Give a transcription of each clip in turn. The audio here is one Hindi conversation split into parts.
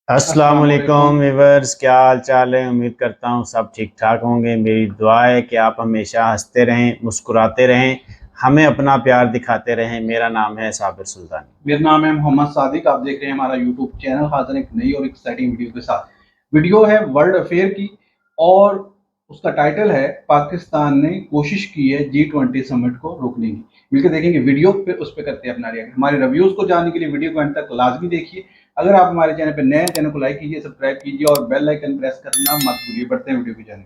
अस्सलाम अस्सलाम वालेकुम वालेकुम। व्यूअर्स, क्या हाल चाल है। उम्मीद करता हूँ सब ठीक ठाक होंगे। मेरी दुआ है कि आप हमेशा हंसते रहें, मुस्कुराते रहें, हमें अपना प्यार दिखाते रहें। मेरा नाम है साबिर सुल्तानी। मेरा नाम है मोहम्मद सादिक। आप देख रहे हैं हमारा यूट्यूब चैनल। हाजिर एक नई और एक्साइटिंग वीडियो के साथ। वीडियो है वर्ल्ड अफेयर की और उसका टाइटल है पाकिस्तान ने कोशिश की है G20 समिट को रोकने की। मिलकर देखेंगे वीडियो, फिर उस पर करते हैं अपना रिएक्ट। हमारे रिव्यूज को जानने के लिए वीडियो को अंत तक लाजमी देखिए। अगर आप हमारे चैनल पर नए, चैनल को लाइक कीजिए, सब्सक्राइब कीजिए और बेल आइकन प्रेस करना मत भूलिए। बढ़ते हैं वीडियो की जाने।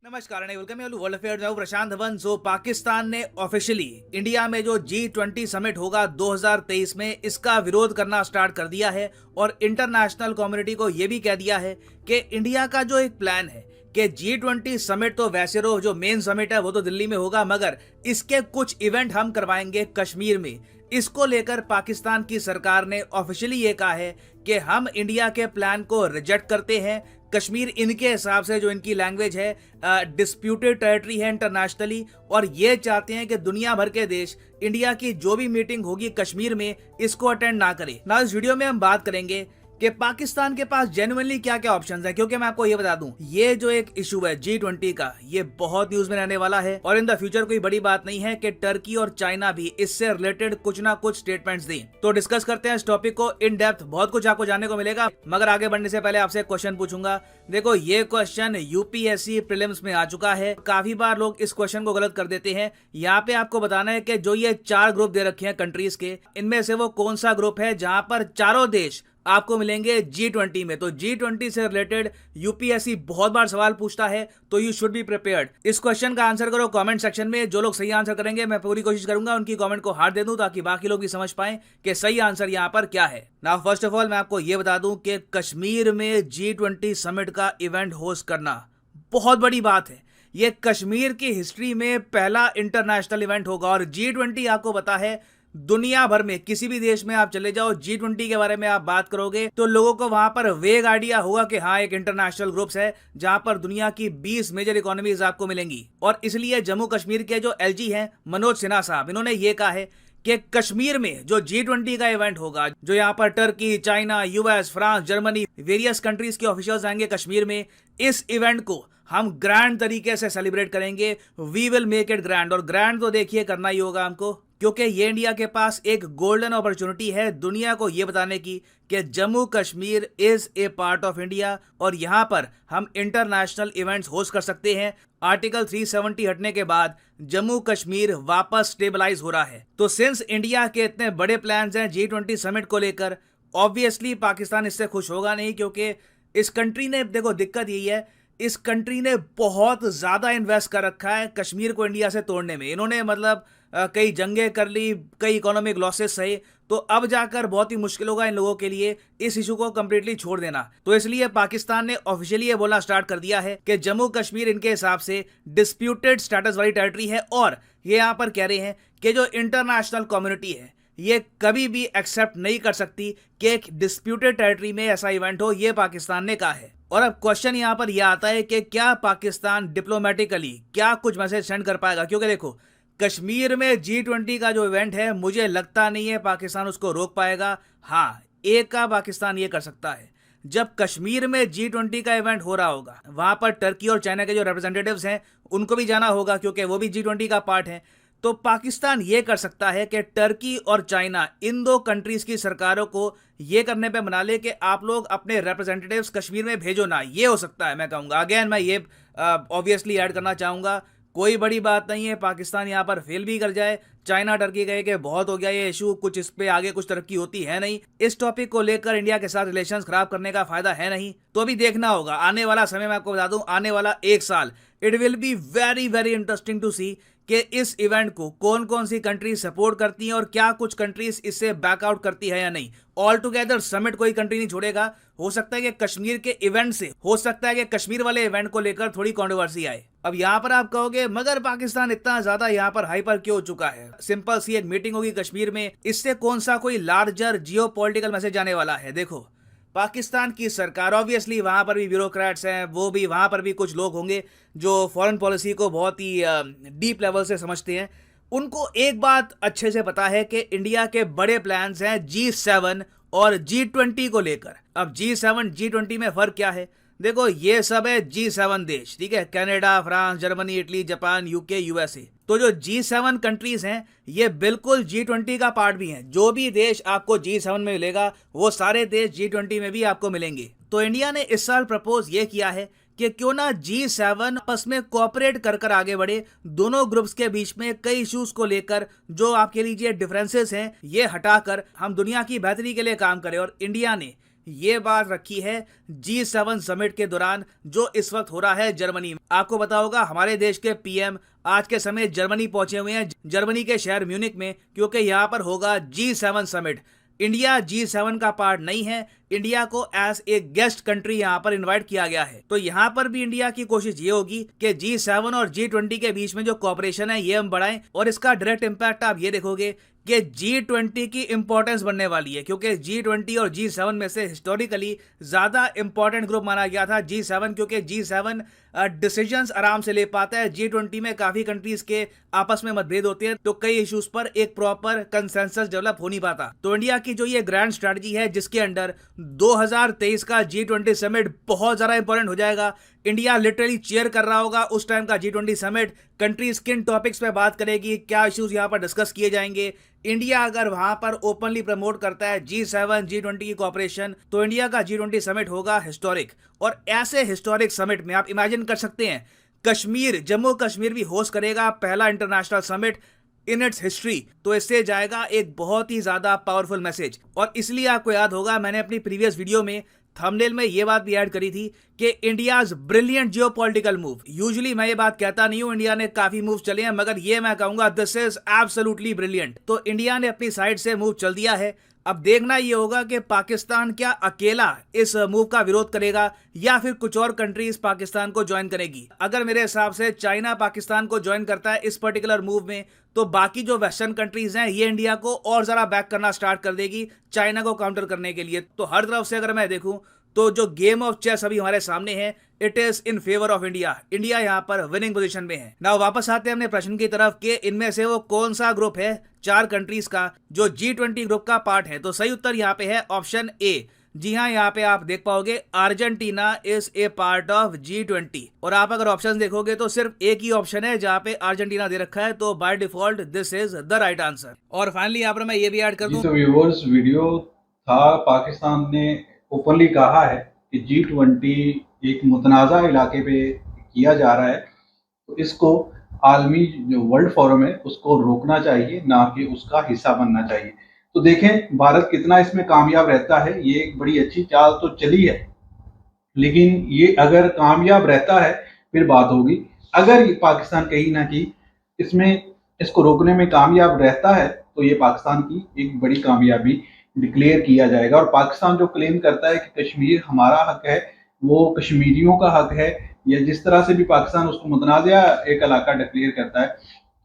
नमस्कार वेलकम वर्ल्ड अफेयर। मैं प्रशांत धवन। सो पाकिस्तान ने ऑफिशियली इंडिया में जो G20 समिट होगा 2023 में, इसका विरोध करना स्टार्ट कर दिया है और इंटरनेशनल कम्युनिटी को यह भी कह दिया है कि इंडिया का जो एक प्लान है कि G20 समिट तो वैसे जो मेन समिट है वो तो दिल्ली में होगा, मगर इसके कुछ इवेंट हम करवाएंगे कश्मीर में। इसको लेकर पाकिस्तान की सरकार ने ऑफिशियली ये कहा है कि हम इंडिया के प्लान को रिजेक्ट करते हैं। कश्मीर इनके हिसाब से, जो इनकी लैंग्वेज है, डिस्प्यूटेड टेरिटरी है इंटरनेशनली, और ये चाहते हैं कि दुनिया भर के देश इंडिया की जो भी मीटिंग होगी कश्मीर में इसको अटेंड ना करें। ना इस वीडियो में हम बात करेंगे कि पाकिस्तान के पास जेन्युइनली क्या क्या ऑप्शंस है, क्योंकि मैं आपको ये बता दूं, ये जो एक इशू है G20 का, ये बहुत न्यूज में रहने वाला है और इन द फ्यूचर कोई बड़ी बात नहीं है कि टर्की और चाइना भी इससे रिलेटेड कुछ ना कुछ स्टेटमेंट्स दें। तो डिस्कस करते हैं इस टॉपिक को इन डेप्थ। बहुत कुछ आपको जानने को मिलेगा, मगर आगे बढ़ने से पहले आपसे एक क्वेश्चन पूछूंगा। देखो, ये क्वेश्चन यूपीएससी प्रीलिम्स में आ चुका है। काफी बार लोग इस क्वेश्चन को गलत कर देते हैं। यहाँ पे आपको बताना है कि जो ये 4 ग्रुप दे रखे हैं कंट्रीज के, इनमें से वो कौन सा ग्रुप है जहां पर चारों देश आपको मिलेंगे G20 में। तो G20 से रिलेटेड यूपीएससी बहुत बार सवाल पूछता है, तो यू शुड बी प्रिपेयर्ड। इस क्वेश्चन का आंसर करो कमेंट सेक्शन में। जो लोग सही आंसर करेंगे, मैं पूरी कोशिश करूंगा उनकी कमेंट को हार्ट दे दूं, ताकि बाकी लोग भी समझ पाएं कि सही आंसर यहां पर क्या है। नाउ फर्स्ट ऑफ ऑल मैं आपको यह बता दूं कि कश्मीर में G20 समिट का इवेंट होस्ट करना बहुत बड़ी बात है। यह कश्मीर की हिस्ट्री में पहला इंटरनेशनल इवेंट होगा और G20 आपको पता है, दुनिया भर में किसी भी देश में आप चले जाओ, G20 के बारे में आप बात करोगे तो लोगों को वहां पर वेग आइडिया होगा कि हाँ, एक इंटरनेशनल ग्रुप्स है जहां पर दुनिया की 20 मेजर इकोनॉमीज आपको मिलेंगी। और इसलिए जम्मू कश्मीर के जो एलजी हैं मनोज सिन्हा साहब, इन्होंने ये कहा है कि कश्मीर में जो G20 का इवेंट होगा, जो यहाँ पर Turkey, China, US, France, Germany, various countries के ऑफिशियल्स आएंगे कश्मीर में, इस इवेंट को हम ग्रैंड तरीके से सेलिब्रेट करेंगे। We will make it grand. और ग्रैंड तो देखिए करना ही होगा हमको, क्योंकि ये इंडिया के पास एक गोल्डन अपॉर्चुनिटी है दुनिया को ये बताने की कि Jammu Kashmir is a part of India और यहां पर हम इंटरनेशनल इवेंट्स होस्ट कर सकते हैं। आर्टिकल 370 हटने के बाद जम्मू कश्मीर वापस स्टेबलाइज हो रहा है। तो सिंस इंडिया के इतने बड़े प्लान्स हैं G20 समिट को लेकर, ऑब्वियसली पाकिस्तान इससे खुश होगा नहीं, क्योंकि इस कंट्री ने, देखो दिक्कत यही है, इस कंट्री ने बहुत ज्यादा इन्वेस्ट कर रखा है कश्मीर को इंडिया से तोड़ने में। इन्होंने मतलब कई जंगें कर ली, कई इकोनॉमिक लॉसेस सहे, तो अब जाकर बहुत ही मुश्किल होगा इन लोगों के लिए इस इशू को कंप्लीटली छोड़ देना। तो इसलिए पाकिस्तान ने ऑफिशियली ये बोलना स्टार्ट कर दिया है कि जम्मू कश्मीर इनके हिसाब से डिस्प्यूटेड स्टेटस वाली टेरिटरी है और ये यहां पर कह रहे हैं कि जो इंटरनेशनल कम्युनिटी है ये कभी भी एक्सेप्ट नहीं कर सकती कि एक डिस्प्यूटेड टेरिटरी में ऐसा इवेंट हो। ये पाकिस्तान ने कहा है। और अब क्वेश्चन यहां पर यह आता है कि क्या पाकिस्तान डिप्लोमेटिकली क्या कुछ मैसेज सेंड कर पाएगा, क्योंकि देखो कश्मीर में G20 का जो इवेंट है, मुझे लगता नहीं है पाकिस्तान उसको रोक पाएगा। हाँ, एक का पाकिस्तान ये कर सकता है, जब कश्मीर में G20 का इवेंट हो रहा होगा वहां पर टर्की और चाइना के जो रिप्रेजेंटेटिव्स हैं उनको भी जाना होगा, क्योंकि वो भी G20 का पार्ट है। तो पाकिस्तान ये कर सकता है कि टर्की और चाइना, इन दो कंट्रीज की सरकारों को ये करने पे मना ले कि आप लोग अपने रिप्रेजेंटेटिव्स कश्मीर में भेजो ना। ये हो सकता है, मैं कहूंगा। अगेन मैं ये ऑब्वियसली ऐड करना चाहूंगा, कोई बड़ी बात नहीं है पाकिस्तान यहाँ पर फेल भी कर जाए, चाइना टर्की कहे कि बहुत हो गया ये इशू, कुछ इस पे आगे कुछ तरक्की होती है नहीं, इस टॉपिक को लेकर इंडिया के साथ रिलेशंस खराब करने का फायदा है नहीं। तो अभी देखना होगा आने वाला समय। मैं आपको बता दूं, आने वाला 1 साल it will be very very interesting to see कि इस इवेंट को कौन कौन सी कंट्रीज सपोर्ट करती हैं और क्या कुछ कंट्रीज इससे बैकआउट करती है या नहीं। ऑल टुगेदर समिट कोई कंट्री नहीं छोड़ेगा। हो सकता है कि कश्मीर के इवेंट से, हो सकता है कि कश्मीर वाले इवेंट को लेकर थोड़ी कंट्रोवर्सी आए। अब यहां पर आप कहोगे मगर पाकिस्तान इतना ज्यादा यहां पर हाइपर क्यों हो चुका है? सिंपल सी एक मीटिंग होगी कश्मीर में, इससे कौन सा कोई लार्जर जियोपॉलिटिकल मैसेज आने वाला है? देखो, पाकिस्तान की सरकार, ऑब्वियसली वहां पर भी ब्यूरोक्रेट्स हैं, वो भी वहां पर भी कुछ लोग होंगे जो फॉरेन पॉलिसी को बहुत ही डीप लेवल से समझते हैं। उनको एक बात अच्छे से पता है कि इंडिया के बड़े प्लान्स हैं G7 और G20 को लेकर। अब G7 G20 में फर्क क्या है? देखो, ये सब है G7 देश, ठीक है, Canada, France, Germany, Italy, Japan, UK, USA. तो जो G7 कंट्रीज हैं ये बिल्कुल G20 का पार्ट भी हैं। जो भी देश आपको G7 में मिलेगा वो सारे देश G20 में भी आपको मिलेंगे। तो इंडिया ने इस साल प्रपोज ये किया है कि क्यों ना G7 आपस में कोऑपरेट कर आगे बढ़े, दोनों ग्रुप्स के बीच में कई इश्यूज को लेकर जो आपके लीजिए डिफरेंसेस हैं ये हटाकर हम दुनिया की बेहतरी के लिए काम करें। और इंडिया ने ये बात रखी है G7 समिट के दौरान जो इस वक्त हो रहा है जर्मनी में। आपको पता होगा हमारे देश के पीएम आज के समय जर्मनी पहुंचे हुए हैं, जर्मनी के शहर म्यूनिक में, क्योंकि यहां पर होगा G7 समिट। इंडिया G7 का पार्ट नहीं है, इंडिया को एज ए गेस्ट कंट्री यहाँ पर इनवाइट किया गया है। तो यहाँ पर भी इंडिया की कोशिश ये होगी कि G7 और G20 के बीच में जो कोऑपरेशन है ये हम बढ़ाएं। और इसका डायरेक्ट इम्पैक्ट आप ये देखोगे कि G20 की इंपॉर्टेंस बढ़ने वाली है, क्योंकि G20 और G7 में से हिस्टोरिकली ज्यादा इंपॉर्टेंट ग्रुप माना गया था G7, क्योंकि G7 डिसीजंस आराम से ले पाता है। G20 में काफी कंट्रीज के आपस में मतभेद होते हैं, तो कई इश्यूज पर एक प्रॉपर कंसेंसस डेवलप हो नहीं पाता। तो इंडिया की जो ये ग्रैंड स्ट्रेटजी है जिसके अंडर 2023 का G20 समिट बहुत ज्यादा इंपॉर्टेंट हो जाएगा। इंडिया लिटरली चेयर कर रहा होगा उस टाइम का G20 समिट। कंट्रीज किन टॉपिक्स पे बात करेगी, क्या इश्यूज यहाँ पर डिस्कस किए जाएंगे। इंडिया अगर वहां पर ओपनली प्रमोट करता है G7 G20 की कोऑपरेशन, तो इंडिया का G20 समिट होगा हिस्टोरिक। और ऐसे हिस्टोरिक समिट में आप इमेजिन कर सकते हैं कश्मीर, जम्मू कश्मीर भी होस्ट करेगा पहला international summit in its history. तो इससे जाएगा एक बहुत ही ज्यादा पावरफुल मैसेज। और इसलिए आपको याद होगा मैंने अपनी प्रीवियस वीडियो में थंबनेल में ये बात भी ऐड करी थी कि India's brilliant geopolitical move. Usually मैं ये बात कहता नहीं हूं, इंडिया ने काफी मूव चले हैं, मगर ये मैं कहूंगा दिस इज एब्सोल्युटली ब्रिलियंट। तो इंडिया ने अपनी साइड से मूव चल दिया है। अब देखना ये होगा कि पाकिस्तान क्या अकेला इस मूव का विरोध करेगा या फिर कुछ और कंट्रीज पाकिस्तान को ज्वाइन करेगी। अगर मेरे हिसाब से चाइना पाकिस्तान को ज्वाइन करता है इस पर्टिकुलर मूव में, तो बाकी जो वेस्टर्न कंट्रीज हैं ये इंडिया को और ज्यादा बैक करना स्टार्ट कर देगी चाइना को काउंटर करने के लिए। तो हर तरफ से अगर मैं देखूं तो जो गेम ऑफ चेस अभी हमारे सामने है it is in favour of India. India यहाँ पर विनिंग पोजीशन में है। नाउ वापस आते हैं अपने प्रश्न की तरफ कि इनमें से वो कौन सा ग्रुप है 4 कंट्रीज का जो G20 ग्रुप का पार्ट है। तो सही उत्तर यहाँ पे है ऑप्शन ए। जी हाँ, यहाँ पे आप देख पाओगे Argentina is a part of G20। और आप अगर ऑप्शन देखोगे तो सिर्फ एक ही ऑप्शन है जहाँ पे अर्जेंटीना दे रखा है, तो by default this is the right answer. और फाइनली यहाँ पर मैं ये भी ऐड कर दूं, तो व्यूअर्स वीडियो था, पाकिस्तान ने ओपनली कहा है कि G20 एक मुतनाज़ा इलाके पे किया जा रहा है, तो इसको आलमी जो वर्ल्ड फोरम है उसको रोकना चाहिए, ना कि उसका हिस्सा बनना चाहिए। तो देखें भारत कितना इसमें कामयाब रहता है। ये एक बड़ी अच्छी चाल तो चली है, लेकिन ये अगर कामयाब रहता है फिर बात होगी। अगर ये पाकिस्तान कहीं ना कहीं इसमें इसको रोकने में कामयाब रहता है तो ये पाकिस्तान की एक बड़ी कामयाबी डिक्लेयर किया जाएगा। और पाकिस्तान जो क्लेम करता है कि कश्मीर हमारा हक है, वो कश्मीरियों का हक है, या जिस तरह से भी पाकिस्तान उसको मुतनाज़ा एक इलाका डिक्लेयर करता है,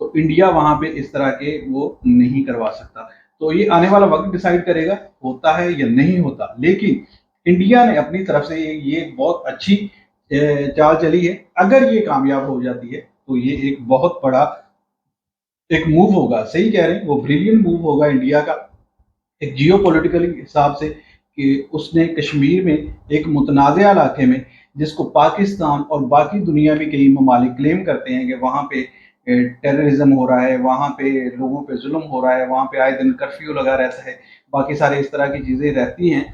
तो इंडिया वहां पे इस तरह के वो नहीं करवा सकता। तो ये आने वाला वक्त डिसाइड करेगा होता है या नहीं होता। लेकिन इंडिया ने अपनी तरफ से ये बहुत अच्छी चाल चली है। अगर ये कामयाब हो जाती है तो ये एक बहुत बड़ा एक मूव होगा। सही कह रहे हैं, वो ब्रिलियंट मूव होगा इंडिया का एक जियोपॉलिटिकल हिसाब से, कि उसने कश्मीर में एक मुतनाज़ा इलाके में, जिसको पाकिस्तान और बाकी दुनिया में कई ममालिक क्लेम करते हैं कि वहाँ पे टेररिज्म हो रहा है, वहाँ पे लोगों पे जुल्म हो रहा है, वहाँ पे आए दिन कर्फ्यू लगा रहता है, बाकी सारे इस तरह की चीज़ें रहती हैं।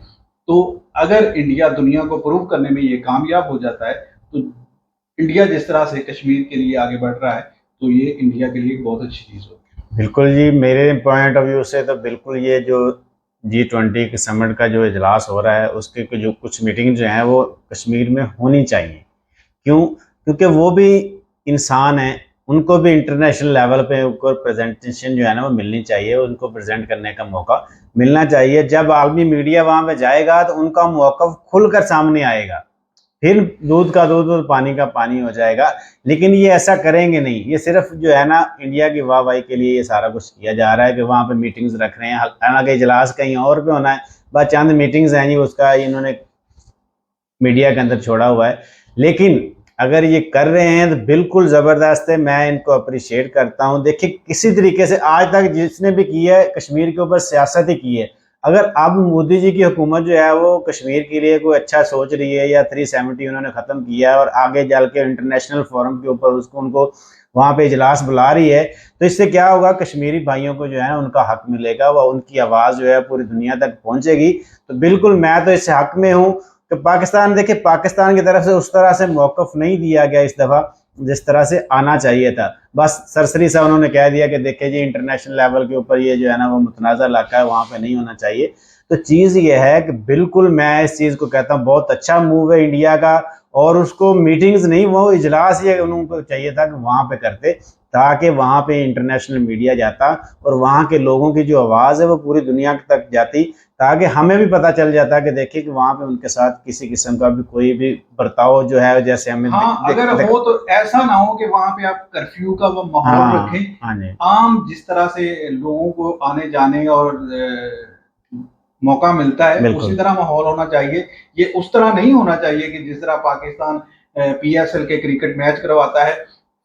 तो अगर इंडिया दुनिया को प्रूव करने में ये कामयाब हो जाता है, तो इंडिया जिस तरह से कश्मीर के लिए आगे बढ़ रहा है, तो ये इंडिया के लिए बहुत अच्छी चीज़ होगी। बिल्कुल जी, मेरे पॉइंट ऑफ व्यू से तो बिल्कुल ये जो G20 के समिट का जो इजलास हो रहा है उसके जो कुछ मीटिंग जो हैं वो कश्मीर में होनी चाहिए। क्यों? क्योंकि वो भी इंसान हैं, उनको भी इंटरनेशनल लेवल पे उनको प्रेजेंटेशन जो है ना वो मिलनी चाहिए, उनको प्रेजेंट करने का मौका मिलना चाहिए। जब आलमी मीडिया वहाँ पे जाएगा तो उनका मौक़िफ़ खुलकर सामने आएगा, फिर दूध का दूध और पानी का पानी हो जाएगा। लेकिन ये ऐसा करेंगे नहीं, ये सिर्फ जो है ना इंडिया की वाहवाही के लिए ये सारा कुछ किया जा रहा है कि वहाँ पे मीटिंग्स रख रहे हैं। हालांकि इजलास कहीं और पे होना है, बस चंद मीटिंग्स हैं जी, उसका इन्होंने मीडिया के अंदर छोड़ा हुआ है। लेकिन अगर ये कर रहे हैं तो बिल्कुल ज़बरदस्त है, मैं इनको अप्रिशिएट करता हूँ। देखिए किसी तरीके से आज तक जिसने भी की है कश्मीर के ऊपर सियासत ही की है। अगर अब मोदी जी की हुकूमत जो है वो कश्मीर के लिए कोई अच्छा सोच रही है या 370 उन्होंने ख़त्म किया है और आगे चल के इंटरनेशनल फोरम के ऊपर उनको वहाँ पे इजलास बुला रही है, तो इससे क्या होगा, कश्मीरी भाइयों को जो है उनका हक मिलेगा, वह उनकी आवाज़ जो है पूरी दुनिया तक पहुँचेगी। तो बिल्कुल मैं तो इससे हक में हूँ कि पाकिस्तान, देखिए पाकिस्तान की तरफ से उस तरह से मौक़िफ़ नहीं दिया गया इस दफ़ा जिस तरह से आना चाहिए था। बस सरसरी सा उन्होंने कह दिया कि देखिए जी इंटरनेशनल लेवल के ऊपर ये जो है ना वो मुतनाज़ा इलाका है, वहाँ पे नहीं होना चाहिए। तो चीज़ ये है कि बिल्कुल मैं इस चीज़ को कहता हूँ बहुत अच्छा मूव है इंडिया का, और उसको मीटिंग्स नहीं, वो इजलास ये उनको चाहिए था कि वहाँ पे करते, ताकि वहाँ पे इंटरनेशनल मीडिया जाता और वहाँ के लोगों की जो आवाज़ है वो पूरी दुनिया तक जाती, ताकि हमें भी पता चल जाता कि देखिए कि वहाँ पे उनके साथ किसी किस्म का भी कोई भी बर्ताव जो है जैसे हमें हाँ, अगर हो तो ऐसा ना हो कि वहां पे आप कर्फ्यू का वो माहौल हाँ रखें। हाँ जी आम जिस तरह से लोगों को आने जाने और मौका मिलता है उसी बिल्कुल तरह माहौल होना चाहिए। ये उस तरह नहीं होना चाहिए कि जिस तरह पाकिस्तान पीएसएल के क्रिकेट मैच करवाता है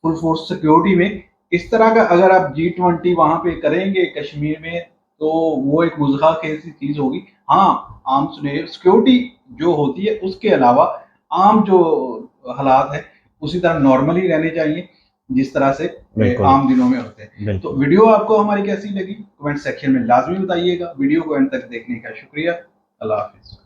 फुल फोर्स सिक्योरिटी में। इस तरह का अगर आप G20 वहां पे करेंगे कश्मीर में तो वो एक मुज़हा खेल सी चीज होगी। हाँ, आम सिक्योरिटी जो होती है उसके अलावा आम जो हालात है उसी तरह नॉर्मली रहने चाहिए जिस तरह से बिल्कुल आम दिनों में होते हैं। तो बिल्कुल। वीडियो आपको हमारी कैसी लगी कमेंट सेक्शन में लाजमी बताइएगा। वीडियो को एंड तक देखने का शुक्रिया। अल्लाह हाफिज।